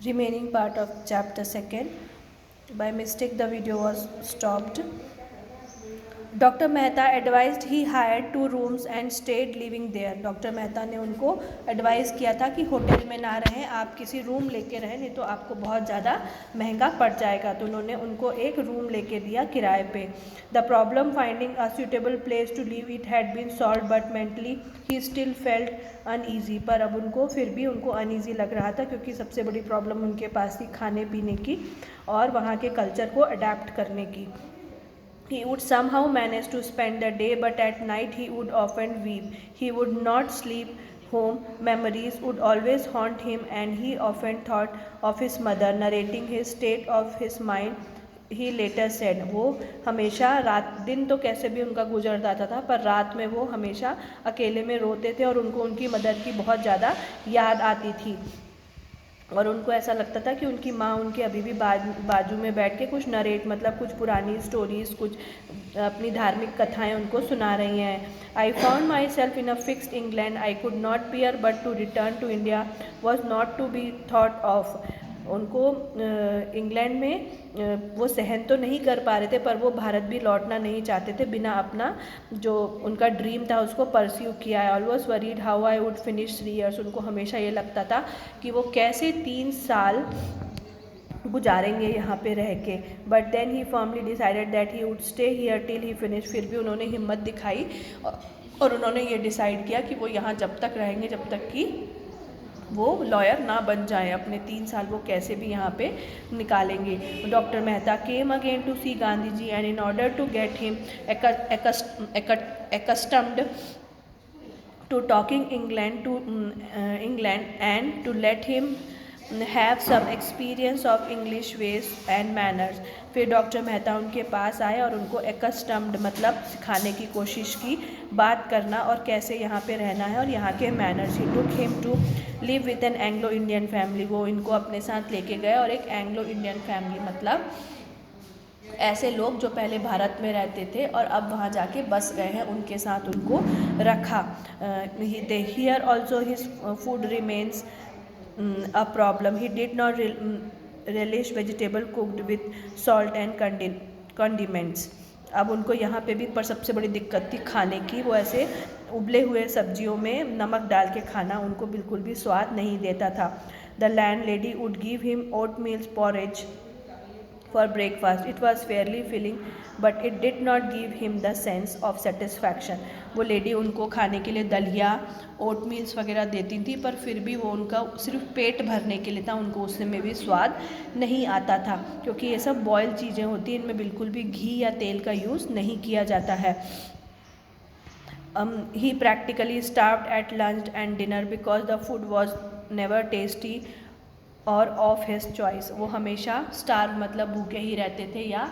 remaining part of chapter 2. By mistake the video was stopped. Doctor Mehta advised he hired 2 rooms and stayed living there. Doctor Mehta ने उनको advice किया था कि hotel में ना रहें, आप किसी रूम लेके रहें, नहीं तो आपको बहुत ज़्यादा महंगा पड़ जाएगा। तो उन्होंने उनको एक रूम लेके दिया किराए पे। The problem finding a suitable place to live it had been solve but mentally he still felt uneasy. पर अब उनको फिर भी उनको अनईजी लग रहा था, क्योंकि सबसे बड़ी प्रॉब्लम उनके पास थी खाने पीने की और वहाँ के कल्चर को अडेप्ट करने की। He would somehow manage to spend the day, but at night he would often weep. He would not sleep. Home memories would always haunt him, and he often thought of his mother, narrating his state of his mind. He later said, वो हमेशा रात दिन तो कैसे भी उनका गुजर जाता था, पर रात में वो हमेशा अकेले में रोते थे और उनको उनकी मदर की बहुत ज़्यादा याद आती थी। और उनको ऐसा लगता था कि उनकी माँ उनके अभी भी बाजू में बैठ के कुछ नरेट, मतलब कुछ पुरानी स्टोरीज़, कुछ अपनी धार्मिक कथाएं उनको सुना रही हैं। I found myself in a fixed England, I could not bear but to return to India was not to be thought of. उनको इंग्लैंड में वो सहन तो नहीं कर पा रहे थे, पर वो भारत भी लौटना नहीं चाहते थे बिना अपना जो उनका ड्रीम था उसको परस्यू किया। I always worried how I would finish 3 years। उनको हमेशा ये लगता था कि वो कैसे 3 साल गुजारेंगे यहाँ पे रह के। But then he firmly decided that he would stay here till he finish. फिर भी उन्होंने हिम्मत दिखाई और उन्होंने ये डिसाइड किया कि वो यहाँ जब तक रहेंगे जब तक कि वो लॉयर ना बन जाए। अपने 3 साल वो कैसे भी यहाँ पे निकालेंगे। Doctor Mehta came again to see Gandhi ji and in order to get him accustomed to talking England and to let him have some experience of English ways and manners। फिर डॉक्टर मेहता उनके पास आए और उनको accustomed मतलब सिखाने की कोशिश की, बात करना और कैसे यहाँ पे रहना है और यहाँ के manners. He took him to live with an Anglo Indian family। वो इनको अपने साथ लेके गए और एक एंग्लो इंडियन फैमिली, मतलब ऐसे लोग जो पहले भारत में रहते थे और अब वहाँ जाके बस गए हैं, उनके साथ उनको रखा। Here also his food remains a problem। He did not relish vegetable cooked with salt and condiments। अब उनको यहाँ पे भी पर सबसे बड़ी दिक्कत थी खाने की। वो ऐसे उबले हुए सब्जियों में नमक डाल के खाना उनको बिल्कुल भी स्वाद नहीं देता था। The landlady would give him oat meals porridge for breakfast। It was fairly filling but it did not give him the sense of satisfaction। वो लेडी उनको खाने के लिए दलिया, ओट मील्स वगैरह देती थी, पर फिर भी वो उनका सिर्फ पेट भरने के लिए था, उनको उसमें भी स्वाद नहीं आता था, क्योंकि ये सब बॉयल चीज़ें होती हैं, इनमें बिल्कुल भी घी या तेल का यूज़ नहीं किया जाता है। He practically starved at lunch and dinner because the food was never tasty और ऑफ हिज चॉइस। वो हमेशा स्टार्व मतलब भूखे ही रहते थे या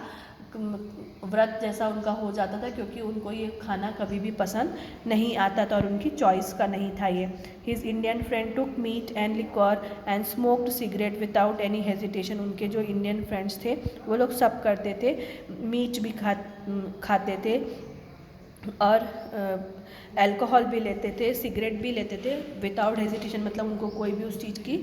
व्रत जैसा उनका हो जाता था, क्योंकि उनको ये खाना कभी भी पसंद नहीं आता था और उनकी चॉइस का नहीं था ये। His Indian friend took meat and liquor and smoked cigarette without any hesitation. उनके जो इंडियन फ्रेंड्स थे वो लोग सब करते थे, मीट भी खाते थे और अल्कोहल भी लेते थे, सिगरेट भी लेते थे विदाउट हेजिटेशन, मतलब उनको कोई भी उस चीज़ की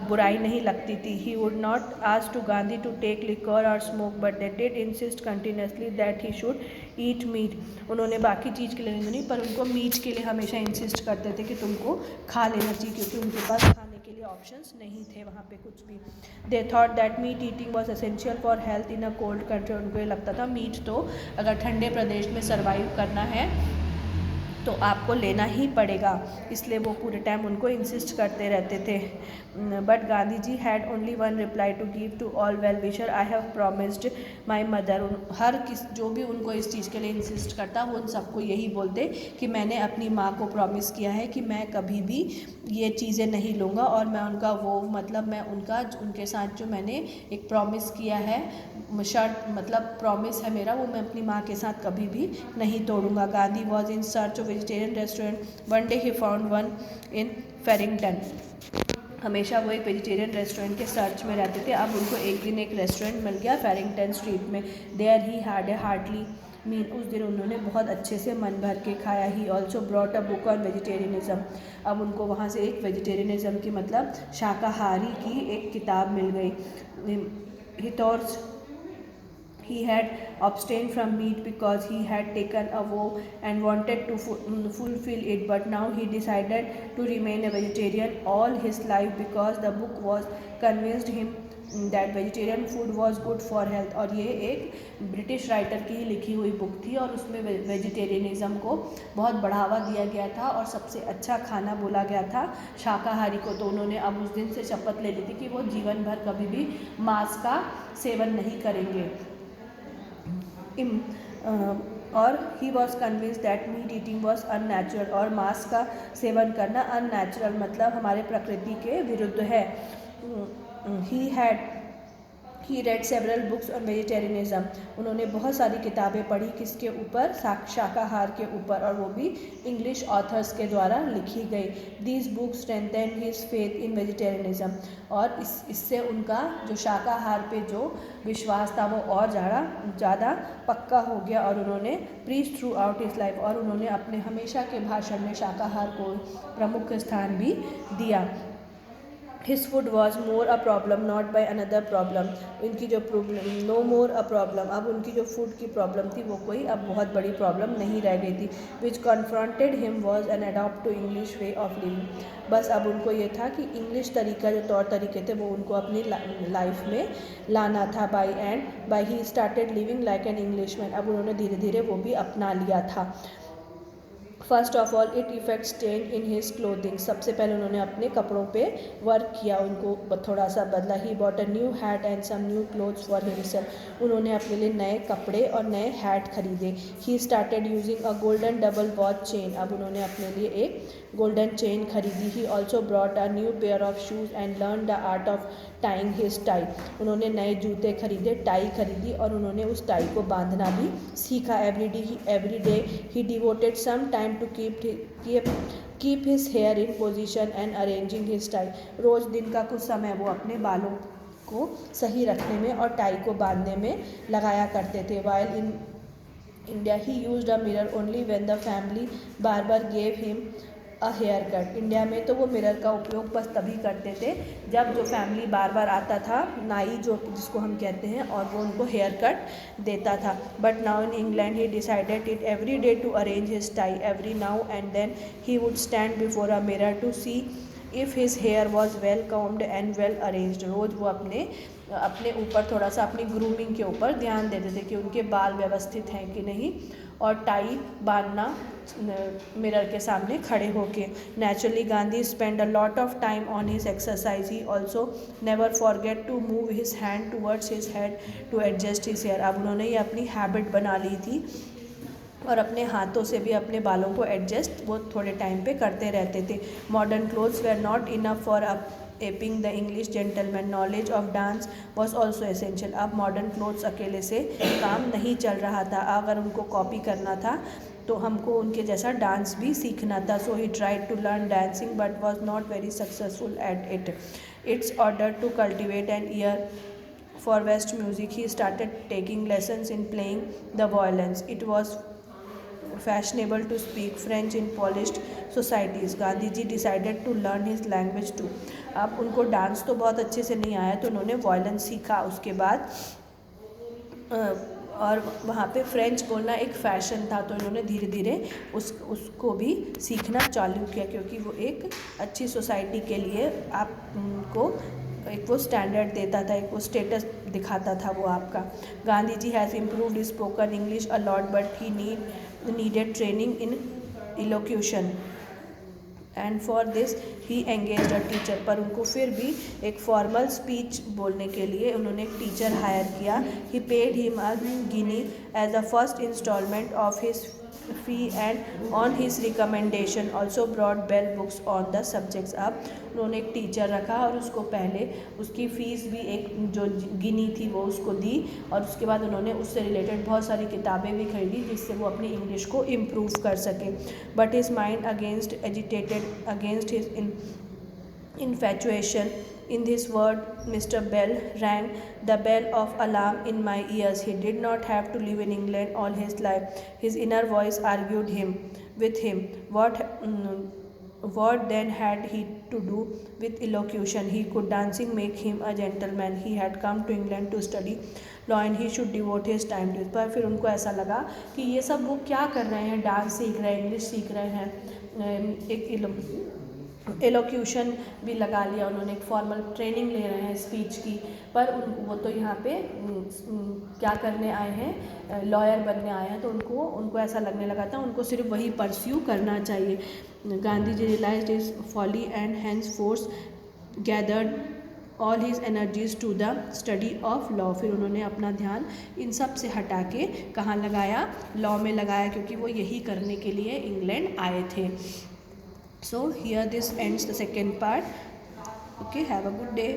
बुराई नहीं लगती थी। He would not ask to Gandhi to take liquor or smoke but they did insist continuously that he should eat meat. उन्होंने बाकी चीज़ के लिए नहीं, पर उनको मीट के लिए हमेशा इंसिस्ट करते थे कि तुमको खा लेना चाहिए, क्योंकि उनके पास खाने के लिए ऑप्शंस नहीं थे वहाँ पे कुछ भी। They thought that meat eating was essential for health in a cold country. उनको ये लगता था मीट तो अगर ठंडे प्रदेश में सर्वाइव करना है तो आपको लेना ही पड़ेगा, इसलिए वो पूरे टाइम उनको इंसिस्ट करते रहते थे। But Gandhi ji had only one reply to give to all well wisher, I have promised my mother. हर जो भी उनको इस चीज़ के लिए इंसिस्ट करता वो उन सबको यही बोलते कि मैंने अपनी माँ को प्रॉमिस किया है कि मैं कभी भी ये चीज़ें नहीं लूँगा, और मैं उनका वो मतलब मैं उनके साथ जो मैंने एक प्रॉमिस किया है, शर्त मतलब प्रॉमिस है मेरा, वो मैं अपनी माँ के साथ कभी भी नहीं तोड़ूंगा। Gandhi was in search of vegetarian restaurant. One day he found one in Farringdon. हमेशा वो एक वेजिटेरियन रेस्टोरेंट के सर्च में रहते थे। अब उनको एक दिन एक रेस्टोरेंट मिल गया फेरिंगटन स्ट्रीट में। There he had a hearty meal. उस दिन उन्होंने बहुत अच्छे से मन भर के खाया। He also brought a book on vegetarianism. अब उनको वहाँ से एक वेजिटेरियनिज़म की मतलब शाकाहारी की एक किताब मिल गई। ही thoughts he had abstained from meat because he had taken a vow and wanted to fulfill it, but now he decided to remain a vegetarian all his life because the book was convinced him that vegetarian food was good for health। और ये एक British writer की लिखी हुई book थी और उसमें वेजिटेरियनिज़म को बहुत बढ़ावा दिया गया था और सबसे अच्छा खाना बोला गया था शाकाहारी को। तो उन्होंने अब उस दिन से शपथ ले ली थी कि वो जीवन भर कभी भी मांस का सेवन नहीं करेंगे। और he was convince that meat eating was unnatural. और मांस का सेवन करना अननेचुरल मतलब हमारे प्रकृति के विरुद्ध है। ही रेड सेवरल बुक्स ऑन वेजिटेरियनिज़म। उन्होंने बहुत सारी किताबें पढ़ी किसके ऊपर, शाकाहार के ऊपर, और वो भी इंग्लिश ऑथर्स के द्वारा लिखी गई। These books strengthen his faith in vegetarianism. और इससे उनका जो शाकाहार पे जो विश्वास था वो और ज़्यादा पक्का हो गया और उन्होंने preach through out his life. और उन्होंने अपने हमेशा के भाषण में शाकाहार को प्रमुख स्थान भी दिया। His food was more a problem not by another problem. इनकी जो problem no more a problem, अब उनकी जो फूड की प्रॉब्लम थी वो कोई अब बहुत बड़ी प्रॉब्लम नहीं रह गई थी। Which confronted him was an adopt to English way of living. बस अब उनको ये था कि इंग्लिश तरीका जो तौर तरीके थे वो उनको अपनी लाइफ में लाना था। By he started living like an Englishman. अब उन्होंने धीरे धीरे वो भी अपना लिया था। First of all it effects change in his clothing. सबसे पहले उन्होंने अपने कपड़ों पे वर्क किया, उनको थोड़ा सा बदला। He bought a new hat and some new clothes for himself. उन्होंने अपने लिए नए कपड़े और नए हैट खरीदे। He started using a golden double watch chain. अब उन्होंने अपने लिए एक गोल्डन चेन खरीदी। He also brought a new pair of shoes and learn the art of tying his tie. उन्होंने नए जूते खरीदे, टाई खरीदी और उन्होंने उस टाई को बांधना भी सीखा। Every day he devoted some time to keep his hair in position and arranging his tie. रोज़ दिन का कुछ समय वो अपने बालों को सही रखने में और टाई को बांधने में लगाया करते थे। While in India he used a mirror only when the family barber gave him a hair cut. India में तो वो मिरर का उपयोग बस तभी करते थे जब जो फैमिली बार आता था, नाई जो जिसको हम कहते हैं, और वो उनको हेयर कट देता था। But now in England he decided it every day to arrange his tie. Every now and then he would stand before a mirror to see if his hair was well combed and well arranged. रोज़ वो अपने ऊपर थोड़ा सा अपनी grooming के ऊपर ध्यान देते थे कि उनके बाल व्यवस्थित हैं कि नहीं, और टाई बांधना मिरर के सामने खड़े होके। Naturally Gandhi spend a lot of time on his exercise. He also never forget to move his hand towards his head to adjust his hair. अब उन्होंने ये अपनी हैबिट बना ली थी और अपने हाथों से भी अपने बालों को एडजस्ट वो थोड़े टाइम पे करते रहते थे। Modern clothes were not enough for aping the English gentleman. Knowledge of dance was also essential. अब मॉडर्न क्लोथ्स अकेले से काम नहीं चल रहा था, अगर उनको कॉपी करना था तो हमको उनके जैसा डांस भी सीखना था। So he tried to learn dancing but was not very successful at it. It's order to cultivate an ear for West music. He started taking lessons in playing the violins. It was fashionable to speak French in polished societies. Gandhi ji decided to learn his language too. अब उनको dance तो बहुत अच्छे से नहीं आया तो उन्होंने वायलिन सीखा। उसके बाद और वहाँ पे फ्रेंच बोलना एक फ़ैशन था तो इन्होंने धीरे धीरे उसको भी सीखना चालू किया, क्योंकि वो एक अच्छी सोसाइटी के लिए आपको एक वो स्टैंडर्ड देता था, एक वो स्टेटस दिखाता था वो आपका। Gandhi ji has improved spoken English a lot but he needed training in elocution and for this he engaged a teacher. पर उनको फिर भी एक फॉर्मल स्पीच बोलने के लिए उन्होंने एक टीचर हायर किया। He paid him a guinea as a first instalment of his fee and on his recommendation also brought Bell books on the subjects. अब उन्होंने एक टीचर रखा और उसको पहले उसकी फ़ीस भी एक जो गिनी थी वो उसको दी, और उसके बाद उन्होंने उससे रिलेटेड बहुत सारी किताबें भी खरीदी जिससे वो अपनी इंग्लिश को इम्प्रूव कर सके। But his mind against agitated against his infatuation In this word, Mr. Bell rang the bell of alarm in my ears. He did not have to live in England all his life. His inner voice argued with him. What then had he to do with elocution? He could dancing make him a gentleman. He had come to England to study law and he should devote his time to it. पर फिर उनको ऐसा लगा कि ये सब वो क्या कर रहे हैं, डांस सीख रहे हैं, इंग्लिश सीख रहे हैं, एक एलोक्यूशन भी लगा लिया उन्होंने, एक फॉर्मल ट्रेनिंग ले रहे हैं स्पीच की, पर उनको वो तो यहाँ पे क्या करने आए हैं, लॉयर बनने आए हैं, तो उनको ऐसा लगने लगा था उनको सिर्फ वही परस्यू करना चाहिए. Gandhi ji realised his folly and henceforth gathered all his energies to the study of law. फिर उन्होंने अपना ध्यान इन सब से हटा के कहाँ लगाया, लॉ में लगाया, क्योंकि वो यही करने के लिए इंग्लैंड आए थे. So here this ends the second part. Okay, have a good day.